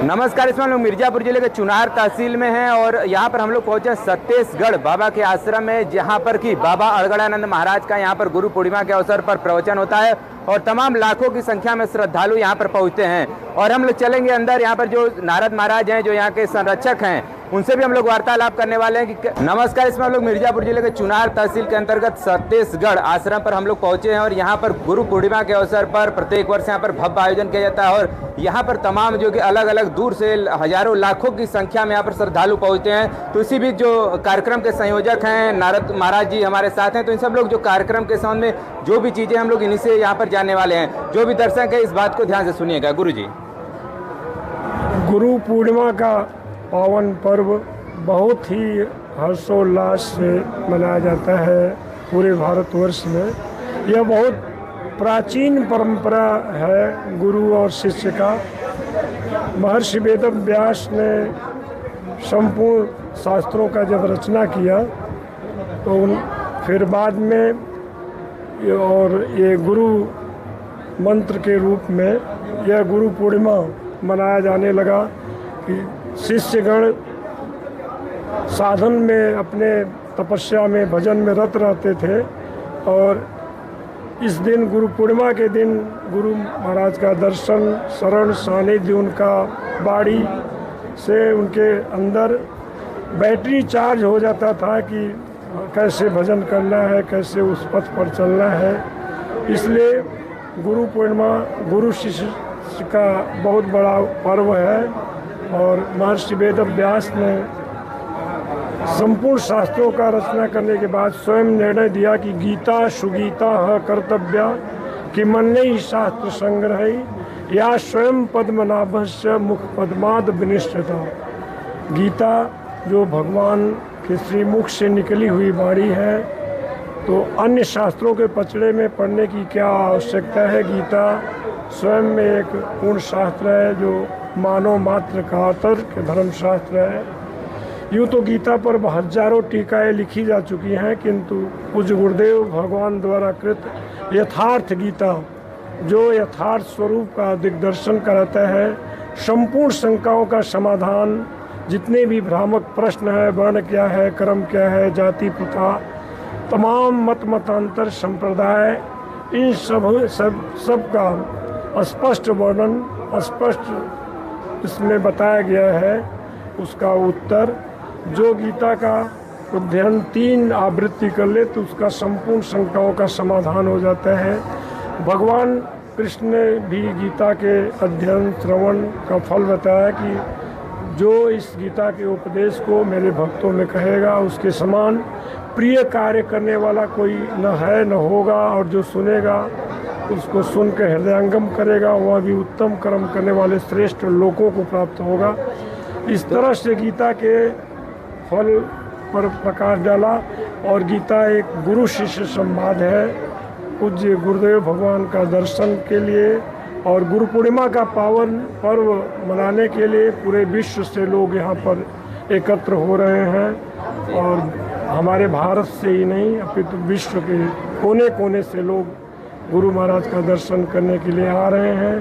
नमस्कार। इसमें हम लोग मिर्जापुर जिले के चुनार तहसील में हैं और यहाँ पर हम लोग पहुंचे सत्तेसगढ़ बाबा के आश्रम में, जहाँ पर कि बाबा अड़गड़ानंद महाराज का यहाँ पर गुरु पूर्णिमा के अवसर पर प्रवचन होता है और तमाम लाखों की संख्या में श्रद्धालु यहाँ पर पहुँचते हैं। और हम लोग चलेंगे अंदर। यहाँ पर जो नारद महाराज हैं, जो यहाँ के संरक्षक हैं, उनसे भी हम लोग वार्तालाप करने वाले हैं कि नमस्कार। इसमें हम लोग मिर्जापुर जिले के चुनार तहसील के अंतर्गत सत्तेसगढ़ आश्रम पर हम लोग पहुंचे हैं और यहाँ पर गुरु पूर्णिमा के अवसर पर प्रत्येक वर्ष यहाँ पर भव्य आयोजन किया जाता है और यहाँ पर तमाम जो कि अलग अलग दूर से हजारों लाखों की संख्या में यहाँ पर श्रद्धालु पहुंचते हैं। तो इसी बीच जो कार्यक्रम के संयोजक हैं नारद महाराज जी हमारे साथ हैं, तो इन सब लोग जो कार्यक्रम के संबंध में जो भी चीजें हम लोग इन्हीं से यहाँ पर जानने वाले हैं। जो भी दर्शक है इस बात को ध्यान से सुनिएगा। गुरु जी, गुरु पूर्णिमा का पावन पर्व बहुत ही हर्षोल्लास से मनाया जाता है पूरे भारतवर्ष में। यह बहुत प्राचीन परंपरा है गुरु और शिष्य का। महर्षि वेद व्यास ने संपूर्ण शास्त्रों का जब रचना किया तो फिर बाद में और ये गुरु मंत्र के रूप में यह गुरु पूर्णिमा मनाया जाने लगा कि शिष्यगण साधन में अपने तपस्या में भजन में रत रहते थे और इस दिन गुरु पूर्णिमा के दिन गुरु महाराज का दर्शन शरण सानिध्य उनका बाड़ी से उनके अंदर बैटरी चार्ज हो जाता था कि कैसे भजन करना है, कैसे उस पथ पर चलना है। इसलिए गुरु पूर्णिमा गुरु शिष्य का बहुत बड़ा पर्व है और महर्षि वेद व्यास ने संपूर्ण शास्त्रों का रचना करने के बाद स्वयं निर्णय दिया कि गीता सुगीता कर्तव्या कि मन्ने ही शास्त्र संग्रह या स्वयं पद्मनाभस्य मुख पद्माद विनिष्ठता। गीता जो भगवान के श्रीमुख से निकली हुई वाणी है, तो अन्य शास्त्रों के पचड़े में पढ़ने की क्या आवश्यकता है। गीता स्वयं में एक पूर्ण शास्त्र है जो मानव मात्र का तर्क धर्मशास्त्र है। यूँ तो गीता पर हजारों टीकाएँ लिखी जा चुकी हैं, किंतु पूज्य गुरुदेव भगवान द्वारा कृत यथार्थ गीता जो यथार्थ स्वरूप का दिग्दर्शन कराता है, संपूर्ण शंकाओं का समाधान, जितने भी भ्रामक प्रश्न है, वर्ण क्या है, कर्म क्या है, जाति प्रथा, तमाम मत मतांतर संप्रदाय, इन सब का स्पष्ट वर्णन स्पष्ट इसमें बताया गया है। उसका उत्तर जो गीता का अध्ययन 3 आवृत्ति कर ले तो उसका संपूर्ण शंकाओं का समाधान हो जाता है। भगवान कृष्ण ने भी गीता के अध्ययन श्रवण का फल बताया कि जो इस गीता के उपदेश को मेरे भक्तों में कहेगा उसके समान प्रिय कार्य करने वाला कोई न है न होगा, और जो सुनेगा उसको सुन के हृदयंगम करेगा वह भी उत्तम कर्म करने वाले श्रेष्ठ लोगों को प्राप्त होगा। इस तरह से गीता के फल पर प्रकाश डाला और गीता एक गुरु शिष्य संवाद है। पूज्य गुरुदेव भगवान का दर्शन के लिए और गुरु पूर्णिमा का पावन पर्व मनाने के लिए पूरे विश्व से लोग यहाँ पर एकत्र हो रहे हैं और हमारे भारत से ही नहीं अपितु विश्व के कोने कोने से लोग गुरु महाराज का दर्शन करने के लिए आ रहे हैं।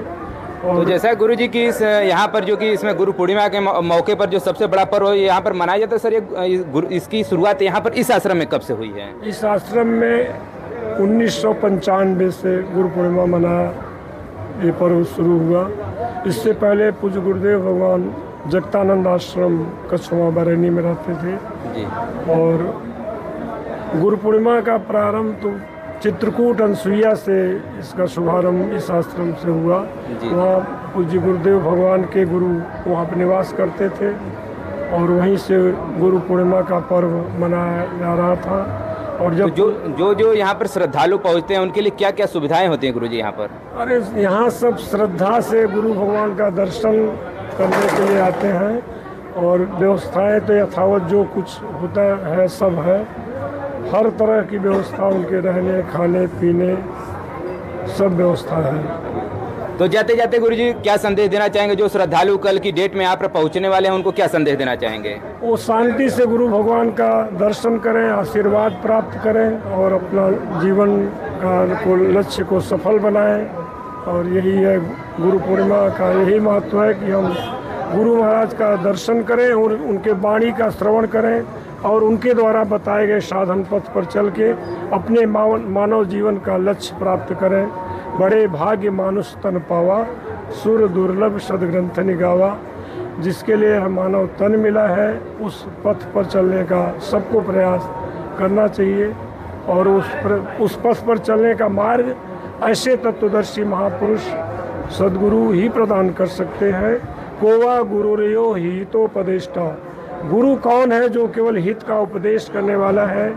और तो जैसा गुरु जी की इस यहाँ पर जो कि इसमें गुरु पूर्णिमा के मौके पर जो सबसे बड़ा पर्व यहाँ पर मनाया जाता है, सर ये इसकी शुरुआत यहाँ पर इस आश्रम में कब से हुई है? इस आश्रम में 1995 से गुरु पूर्णिमा मनाया ये पर्व शुरू हुआ। इससे पहले पूज्य गुरुदेव भगवान जगतानंद आश्रम कछुआ बरैनी में रहते थे जी। और गुरु पूर्णिमा का प्रारंभ तो चित्रकूट अनसुईया से इसका शुभारंभ इस आश्रम से हुआ। वहाँ पूज्य गुरुदेव भगवान के गुरु वहाँ पर निवास करते थे और वहीं से गुरु पूर्णिमा का पर्व मनाया जा रहा था। और जब तो जो यहाँ पर श्रद्धालु पहुँचते हैं उनके लिए क्या क्या सुविधाएं होती हैं गुरु जी यहाँ पर? अरे यहाँ सब श्रद्धा से गुरु भगवान का दर्शन करने के लिए आते हैं और व्यवस्थाएं तो यथावत जो कुछ होता है सब है। हर तरह की व्यवस्था उनके रहने खाने पीने सब व्यवस्था है। तो जाते जाते गुरु जी क्या संदेश देना चाहेंगे जो श्रद्धालु कल की डेट में यहाँ पर पहुँचने वाले हैं, उनको क्या संदेश देना चाहेंगे? वो शांति से गुरु भगवान का दर्शन करें, आशीर्वाद प्राप्त करें और अपना जीवन का लक्ष्य को सफल बनाएं। और यही है गुरु पूर्णिमा का यही महत्व है कि हम गुरु महाराज का दर्शन करें और उनके वाणी का श्रवण करें और उनके द्वारा बताए गए साधन पथ पर चल के अपने मानव जीवन का लक्ष्य प्राप्त करें। बड़े भाग्य मानुष तन पावा, सुर दुर्लभ सदग्रंथ निगावा। जिसके लिए हम मानव तन मिला है उस पथ पर चलने का सबको प्रयास करना चाहिए और उस पथ पर चलने का मार्ग ऐसे तत्वदर्शी महापुरुष सद्गुरु ही प्रदान कर सकते हैं। कोवा गुरुर्यो हितोपदेष्टा। गुरु कौन है? जो केवल हित का उपदेश करने वाला है।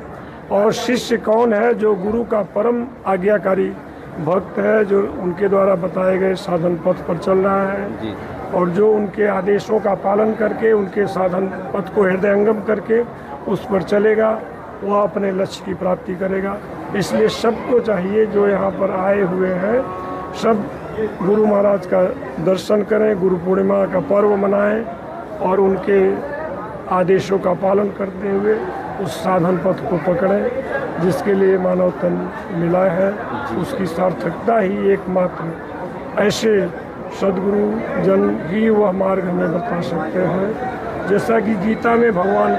और शिष्य कौन है? जो गुरु का परम आज्ञाकारी भक्त है, जो उनके द्वारा बताए गए साधन पथ पर चल रहा है और जो उनके आदेशों का पालन करके उनके साधन पथ को हृदयंगम करके उस पर चलेगा, वह अपने लक्ष्य की प्राप्ति करेगा। इसलिए सबको चाहिए जो यहाँ पर आए हुए हैं, सब गुरु महाराज का दर्शन करें, गुरु पूर्णिमा का पर्व मनाएं और उनके आदेशों का पालन करते हुए उस साधन पथ को पकड़ें जिसके लिए मानव तन मिला है। उसकी सार्थकता ही एकमात्र ऐसे सद्गुरु जन ही वह मार्ग हमें बता सकते हैं। जैसा कि गीता में भगवान,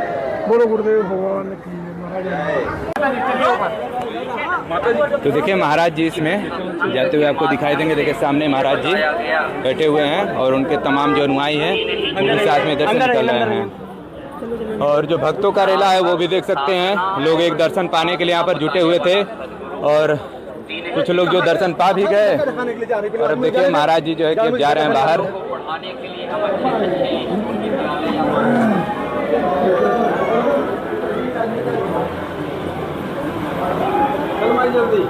बोलो गुरुदेव भगवान की महाराज। तो देखिए महाराज जी इसमें जाते हुए आपको दिखाई देंगे। देखिए सामने महाराज जी बैठे हुए हैं और उनके तमाम जो अनुयायी हैं उनके साथ में दर्शन कर रहे हैं और जो भक्तों का रेला है वो भी देख सकते हैं। लोग एक दर्शन पाने के लिए यहाँ पर जुटे हुए थे और कुछ लोग जो दर्शन पा भी गए और अब देखिए महाराज जी जो है कि जा रहे हैं बाहर। जल्दी